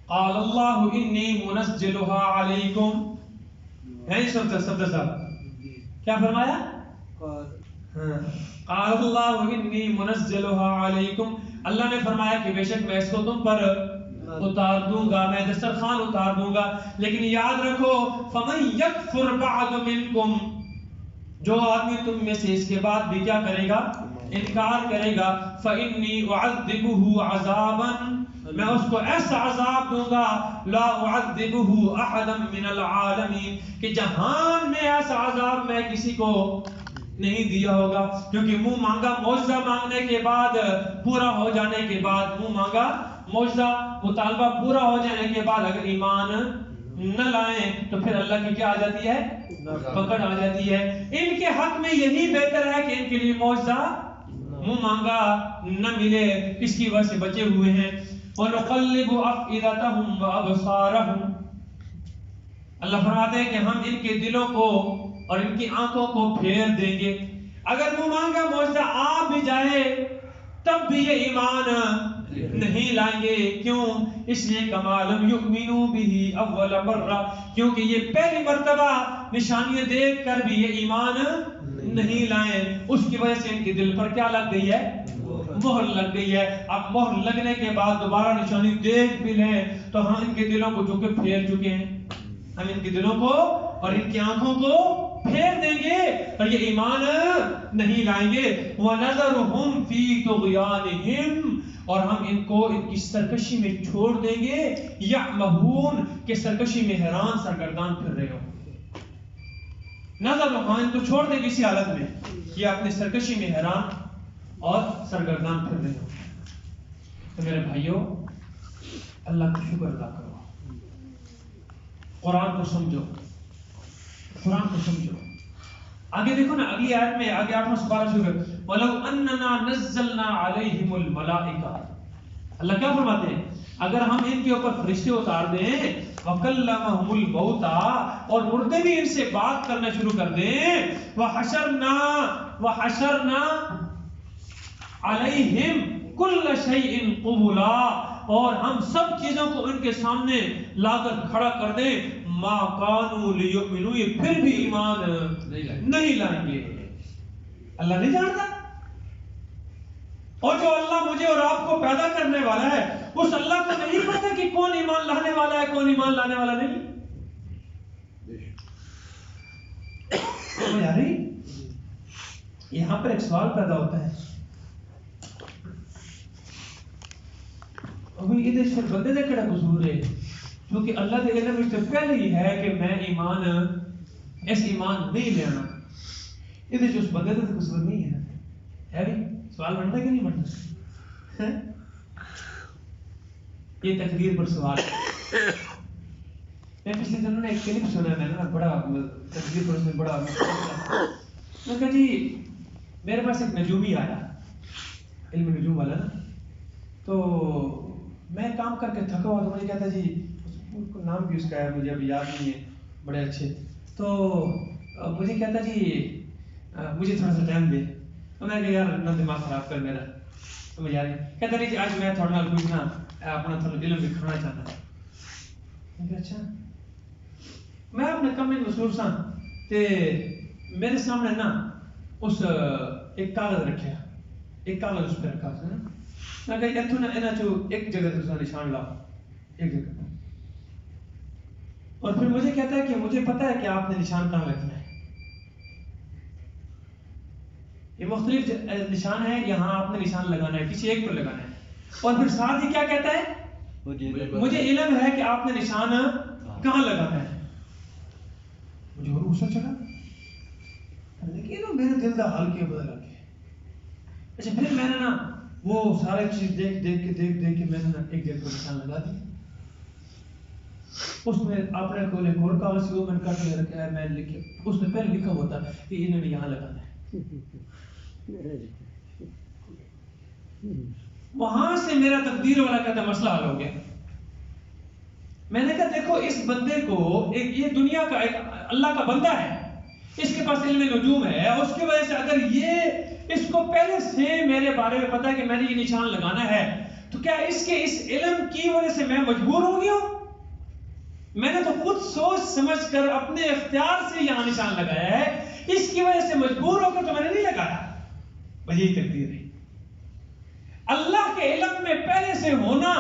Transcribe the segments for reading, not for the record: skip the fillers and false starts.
قال اللہ انی منزلها علیکم، ہے اس وقت صدر صاحب کیا فرمایا؟ قال اللہ انی منزلها علیکم، اللہ نے فرمایا کہ بے شک میں اس کو تم پر اتار دوں گا، میں دسترخوان اتار دوں گا، لیکن یاد رکھو فمن یکفر بعد منکم، جو آدمی تم میں سے اس کے بعد بھی کیا کرے گا؟ انکار کرے گا، فإنی اعذبہ عذابا، میں اس کو ایسا عذاب دوں گا لا اعذبہ احدا من العالمین، کہ جہان میں ایسا عذاب میں کسی کو نہیں دیا ہوگا، کیونکہ منہ مانگا معجزہ مانگنے کے بعد پورا ہو جانے کے بعد، منہ مانگا معجزہ مطالبہ پورا ہو جانے کے بعد اگر ایمان نہ لائیں تو پھر اللہ کی کیا آ جاتی ہے؟ پکڑ آ جاتی ہے۔ ان کے حق میں یہی بہتر ہے کہ ان کے لیے معجزہ منہ مانگا نہ ملے، اس کی وجہ سے بچے ہوئے ہیں۔ وَنُقَلِّبُ أَفْئِدَتَهُمْ وَأَبْصَارَهُمْ، اللہ فرماتے ہیں کہ ہم ان کے دلوں کو اور ان کی آنکھوں کو پھیر دیں گے، اگر منہ مانگا معجزہ آ بھی جائے تب بھی یہ ایمان نہیں لائیں گے، کیوں؟ اس لیے کما لم یؤمنوا به اول مرہ، کیونکہ یہ پہلی مرتبہ نشانیاں دیکھ کر بھی یہ ایمان نہیں لائیں، اس کی وجہ سے ان کے دل پر کیا لگ گئی ہے؟ مہر لگ گئی ہے۔ اب مہر لگنے کے بعد دوبارہ نشانی دیکھ بھی لیں تو ہم ان کے دلوں کو جو کہ پھیر چکے ہیں، ہم ان کے دلوں کو اور ان کی آنکھوں کو پھیر دیں گے اور یہ ایمان نہیں لائیں گے۔ وَنَذَرُهُمْ فِي طُغْيَانِهِمْ، اور ہم ان کو ان کی سرکشی میں چھوڑ دیں گے، یعمہون، کہ سرکشی میں حیران سرگردان پھر رہے ہو۔ نظر ان کو چھوڑ دیں گے اسی حالت میں کہ اپنی سرکشی میں حیران اور سرگردان پھر رہے ہو۔ تو میرے بھائیوں، اللہ کا شکر ادا کرو، قرآن کو سمجھو، قرآن کو سمجھو۔ آگے دیکھو نا، اگلی آیت میں آگے 8واں سپارہ شروع ہے، وَلَوْ أَنَّنَا نَزَّلْنَا عَلَيْهِمُ الْمَلَائِكَةَ، اللہ کیا فرماتے ہیں؟ اگر ہم ان کے اوپر فرشتے اتار دیں، وَكَلَّمَهُمُ الْمَوْتَى، اور مردے بھی ان سے بات کرنا شروع کر دیں، وَحَشَرْنَا عَلَيْهِمْ كُلَّ شَيْءٍ قُبُلًا، اور ہم سب چیزوں کو ان کے سامنے لا کر کھڑا کر دیں، مَا كَانُوا لِيُؤْمِنُوا، یہ پھر بھی ایمان نہیں لائیں گے۔ اللہ نہیں جانتا؟ اور جو اللہ مجھے اور آپ کو پیدا کرنے والا ہے، اس اللہ کو نہیں پتا کہ کون ایمان لانے والا ہے کون ایمان لانے والا نہیں؟ سمجھ آ رہی؟ یہاں پر ایک سوال پیدا ہوتا ہے، ابھی یہ بندے کا کہڑا قصور ہے؟ کیونکہ اللہ کے علم میں پہلے ہی ہے کہ میں ایمان نہیں لینا، یہ جو اس بندے کا قصور نہیں ہے بھی؟ سوال بنتا ہے کہ نہیں بنتا؟ یہ تقدیر پر سوال ہے۔ میں پچھلے دنوں نے ایک کلپ سنا، میں نے بڑا تقدیر پر اس میں بڑا میں کہا جی میرے پاس ایک نجومی آیا، علم نجوم والا نا، تو میں کام کر کے تھکا ہوا، تو مجھے کہتا جی نام بھی اس کا ہے مجھے ابھی یاد نہیں ہے، بڑے اچھے، تو مجھے کہتا جی مجھے تھوڑا سا ٹائم دے، تو میں کہا یار نہ دماغ خراب کر میرا، سمجھ آ رہی؟ کہتا نہیں جی آج میں تھوڑا نال کچھ نا اپنا تھوڑا علم دکھانا چاہتا ہوں۔ میں کہا اچھا، میں اپنے کم میں مصروف سا تے میرے سامنے نا اس ایک کاغذ رکھا، ایک کاغذ اس پہ رکھا نا، میں کہا اتوں نا اینا چو ایک جگہ سے نشان لاؤ، ایک جگہ، اور پھر مجھے کہتا ہے کہ مجھے پتا ہے کہ آپ نے نشان کہاں لگنا ہے، یہ مختلف نشان ہے، یہاں آپ نے نشان لگانا ہے، کسی ایک پر لگانا ہے، اور پھر ساتھ ہی کیا کہتا ہے؟ مجھے علم ہے کہ آپ نے نشان کہاں لگانا ہے۔ مجھے اور غصہ چڑھا، لیکن میرے دل کا حال کیا بدل گیا۔ اچھا پھر میں نے نا وہ سارے چیز دیکھ کے میں نے نا ایک جگہ پر نشان لگا دی، اس میں آپ نے کوئی ایک اور کاغذ سے وہ میں نے کاٹ کے رکھا ہے، میں لکھے اس میں پہلے لکھا ہوتا کہ انہوں نے یہاں لگانا ہے۔ وہاں سے میرا تقدیر والا کہتا مسئلہ حل ہو گیا۔ میں نے کہا دیکھو اس بندے کو یہ دنیا کا ایک اللہ کا بندہ ہے، اس کے پاس علم نجوم ہے، اس کی وجہ سے اگر یہ اس کو پہلے سے میرے بارے میں پتا ہے کہ میں نے یہ نشان لگانا ہے، تو کیا اس کے اس علم کی وجہ سے میں مجبور ہو گیا ہوں؟ میں نے تو خود سوچ سمجھ کر اپنے اختیار سے یہاں نشان لگایا ہے، اس کی وجہ سے مجبور ہو کر تو میں نے نہیں لگایا. بس یہی تقدیر ہے. اللہ کے علم میں پہلے سے ہونا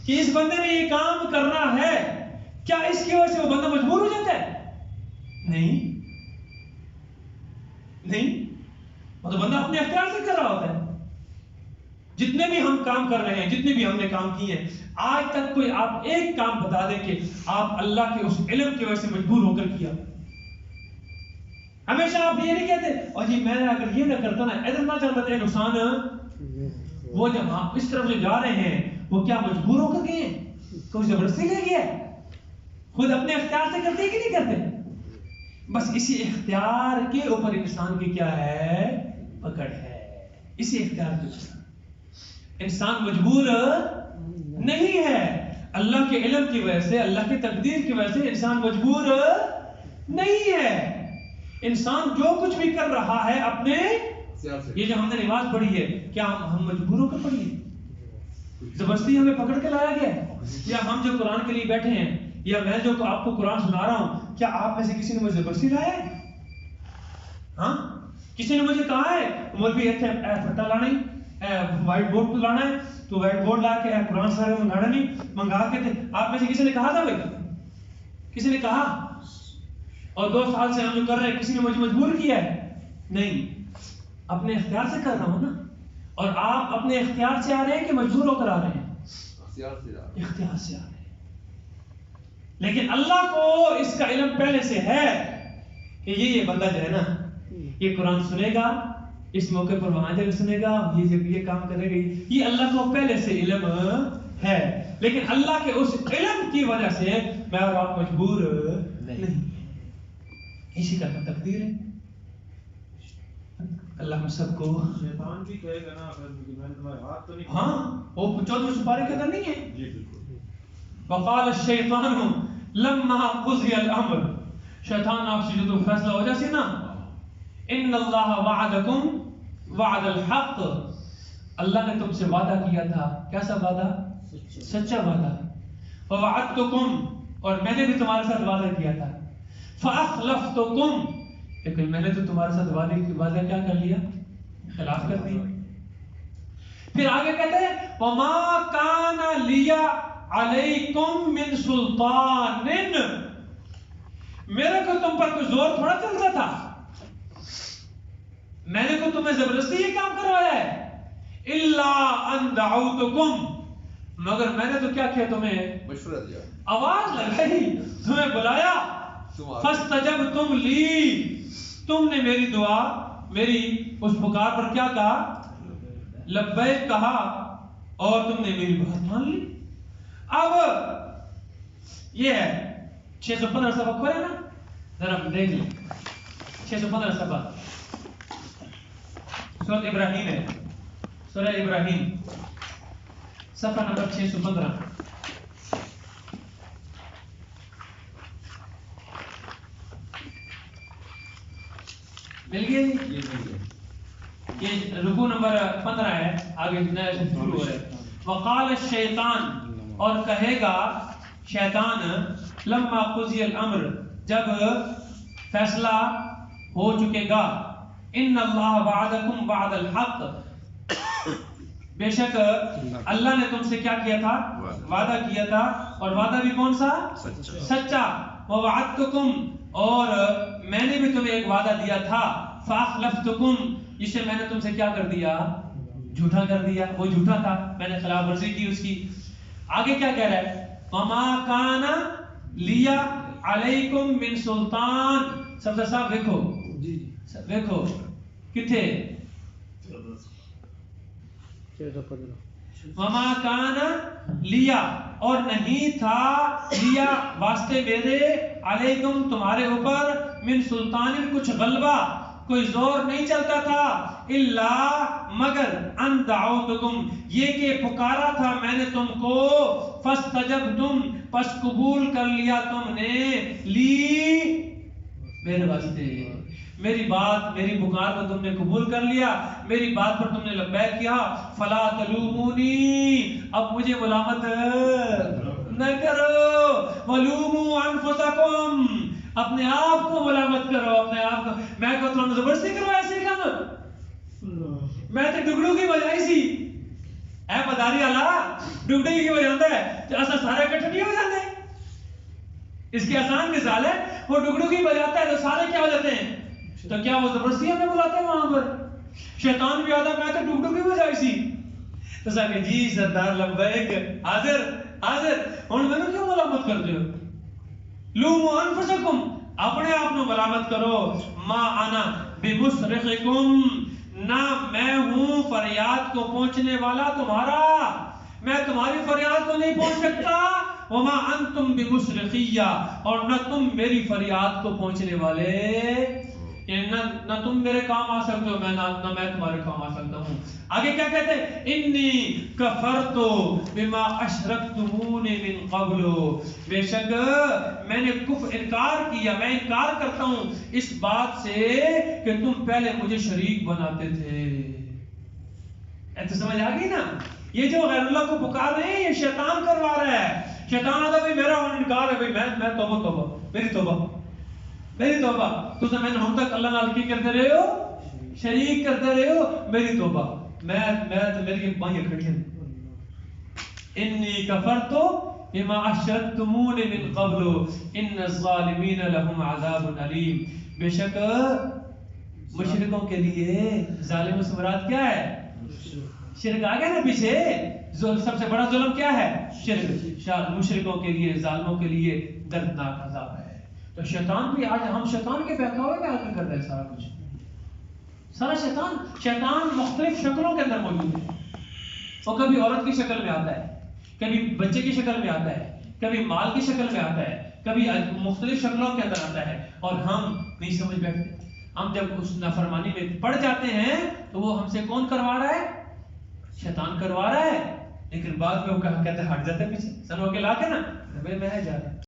کہ اس بندے نے یہ کام کرنا ہے، کیا اس کی وجہ سے وہ بندہ مجبور ہو جاتا ہے؟ نہیں، وہ تو بندہ اپنے اختیار سے کر رہا ہوتا ہے. جتنے بھی ہم کام کر رہے ہیں، جتنے بھی ہم نے کام کیے ہیں، آج تک کوئی آپ ایک کام بتا دیں کہ آپ اللہ کے اس علم کی وجہ سے مجبور ہو کر کیا؟ ہمیشہ آپ یہ نہیں کہتے اور جی میں اگر یہ نہ کرتا نا ادھر نہ چلتا ہے نقصان. وہ جب آپ اس طرف سے جا رہے ہیں وہ کیا مجبور ہو کر گئے ہیں؟ کوئی زبردستی لے گیا ہے؟ خود اپنے اختیار سے کرتے کہ نہیں کرتے؟ بس اسی اختیار کے اوپر انسان کی کیا ہے؟ پکڑ ہے. اسی اختیار کے اوپر انسان مجبور نہیں ہے. اللہ کے علم کی وجہ سے، اللہ کی تقدیر کی وجہ سے انسان مجبور نہیں ہے. انسان جو کچھ بھی کر رہا ہے اپنے، یہ جو ہم نے نماز پڑھی ہے کیا ہم مجبور ہو کر پڑھی ہے؟ زبردستی ہمیں پکڑ کے لایا گیا ہے؟ یا ہم جو قرآن کے لیے بیٹھے ہیں، یا میں جو آپ کو قرآن سنا رہا ہوں، کیا آپ میں سے کسی نے مجھے زبردستی لایا ہے؟ ہاں، کسی نے مجھے کہا ہے مولوی پھٹا لانا ہی، وائٹ بورڈ تو لانا ہے تو وائٹ بورڈ لا کے قرآن سارے منگانا نہیں، منگا کے آپ میں سے کسی نے کہا تھا بھائی؟ کسی نے کہا؟ اور 2 سال سے ہم جو کر رہے ہیں کسی نے مجھے مجبور کیا ہے؟ نہیں، اپنے اختیار سے کر رہا ہوں نا. اور آپ اپنے اختیار سے آ رہے ہیں کہ مجبور ہو کر آ رہے ہیں؟ اختیار سے آ رہے ہیں. لیکن اللہ کو اس کا علم پہلے سے ہے کہ یہ بندہ جو ہے نا یہ قرآن سنے گا، اس موقع پر وہاں جا کے سنے گا، یہ جب یہ کام کرے گا، یہ اللہ کو پہلے سے علم ہے. لیکن اللہ کے اس علم کی وجہ سے میں اور آپ مجبور نہیں. اسی کا تقدیر ہے. اللہ ہم سب کو شیطان بھی کہے گا نا میں نے تمہارے ہاتھ تو نہیں، ہاں وہ 14 سپارے کے اندر نہیں ہے. جی بالکل. وقال الشیطان لما قضی الامر، شیطان آپ سے جو تو فیصلہ ہو جاسی نا، ان اللہ وعدکم وعد الحق، اللہ نے تم سے وعدہ کیا تھا. کیسا وعدہ؟ سچا وعدہ. ووعدتکم، اور میں نے بھی تمہارے ساتھ وعدہ کیا تھا. فاخلفتکم، لیکن میں نے تو تمہارے ساتھ وعدہ کیا کر لیا؟ خلاف کر دیا. پھر آگے کہتے ہیں وما کان لی علیکم من سلطان، میرے کو تم پر کوئی زور تھوڑا چلتا تھا، میں نے کو تمہیں زبردستی یہ کام کروایا ہے. الا ان دعوتکم، مگر میں نے تو کیا کیا؟ تمہیں مشورہ دیا، آواز لگائی، تمہیں بلایا. فاستجبتم لی، تم نے میری دعا، میری اس پکار پر کیا کہا؟ لبیک کہا، اور تم نے میری بات مان لی. اب یہ ہے 615 صفحہ کھولے نا، ذرا دیکھ لیں. 615 صفحہ سورۃ ابراہیم ہے، سورہ ابراہیم صفحہ نمبر 615. مل گیا جی؟ یہ رکوع نمبر 15 ہے، آگے نیا شروع ہو رہا ہے. وقال الشیطان، اور کہے گا شیطان، لما قضی الامر، جب فیصلہ ہو چکے گا، ان اللہ وعدکم وعد الحق، بے شک اللہ نے تم سے کیا کیا تھا؟ وعدہ کیا تھا. اور وعدہ بھی کون سا؟ سچا. ووعدتکم، اور میں نے بھی تمہیں ایک وعدہ دیا تھا. فاخلفتکم، جسے میں نے تم سے کیا کر دیا؟ جھوٹا کر دیا. وہ جھوٹا تھا، میں نے خلاف ورزی کی اس کی. آگے کیا کہہ رہا ہے؟ وما کان لی علیکم من سلطان. سب سے صاحب دیکھو، دیکھو کتھے؟ وما کان لیا، اور نہیں تھا، لیا واسطے میرے، علیکم تمہارے اوپر، من سلطان کچھ غلبہ، کوئی زور نہیں چلتا تھا، الا مگر ان دعوتکم، یہ کہ پکارا تھا میں نے تم کو، فاستجبتم، پس قبول کر لیا تم نے، لی میرے واسطے. میری بات میری پکار کو تم نے قبول کر لیا, میری بات پر تم نے لبیک کیا, فلا تلومونی, اب مجھے ملامت نہ کرو, ولوموا انفسکم, اپنے آپ کو ملامت کرو, اپنے آپ کو. میں کو تم زبردستی کرو ایسے کام, میں تے ڈگڑو کی بجائی سی اے مداری اللہ, ڈگڑے کی وجہ ہوتا ہے تو ایسا سارے اکٹھے نہیں ہو جاتے. اس کی آسان مثال ہے, وہ ڈگڑو کی بجاتا ہے تو سارے کیا ہو جاتے ہیں, تو کیا وہ زبردستی ہمیں بلاتے ہیں وہاں پر؟ شیطان بھی آتا میں تو ڈگڑو کی بجائی سی, تو سا کہ جی سردار لبیک, حاضر حاضر, ہن میں کیوں ملامت کر دیو؟ لوموا انفسکم, اپنے آپ کو ملامت کرو. ما انا بمصرخکم, نہ میں ہوں فریاد کو پہنچنے والا تمہارا, میں تمہاری فریاد کو نہیں پہنچ سکتا. وما انتم بمصرخیہ, اور نہ تم میری فریاد کو پہنچنے والے, یعنی نہ تم میرے کام آ سکتے ہو, نہ میں تمہارے کام آ سکتا ہوں. آگے کیا کہتے ہیں, انی کفرت بما اشرکتمون من قبل, بے شک میں نے انکار کیا, میں انکار کرتا ہوں اس بات سے کہ تم پہلے مجھے شریک بناتے تھے. تو سمجھ آ گئی نا, یہ جو غیر اللہ کو پکار رہے ہیں یہ شیطان کروا رہا ہے. شیطان آتا بھائی میرا انکار ہے, بھائی میں توبہ میری توبہ, تو میں نے ہم تک اللہ نال کی کرتے رہے ہو, شریک کرتے رہے ہو, میری توبہ, میں تو میری بائیں کھڑی ہیں. انی کفرت بما اشرکتمون من قبل ان الظالمین لهم عذاب علیم, بے شک مشرکوں کے لیے ظالم سے مراد کیا ہے؟ شرک آ گیا نا پیچھے, سب سے بڑا ظلم کیا ہے؟ شرک. مشرکوں کے لیے, ظالموں کے لیے دردناک عذاب ہے. تو شیطان بھی آج ہم شیطان کے بہکاوے میں آگے کر رہے ہیں سارا کچھ. سارا شیطان مختلف شکلوں کے اندر موجود ہے. وہ کبھی عورت کی شکل میں آتا ہے, کبھی بچے کی شکل میں آتا ہے, کبھی مال کی شکل میں آتا ہے, کبھی مختلف شکلوں کے اندر آتا ہے, اور ہم نہیں سمجھ بیٹھتے. ہم جب اس نافرمانی میں پڑ جاتے ہیں تو وہ ہم سے کون کروا رہا ہے؟ شیطان کروا رہا ہے. لیکن بعد میں وہ کہتے ہٹ جاتے پیچھے, سنو کے لا کے نا, میں جا رہا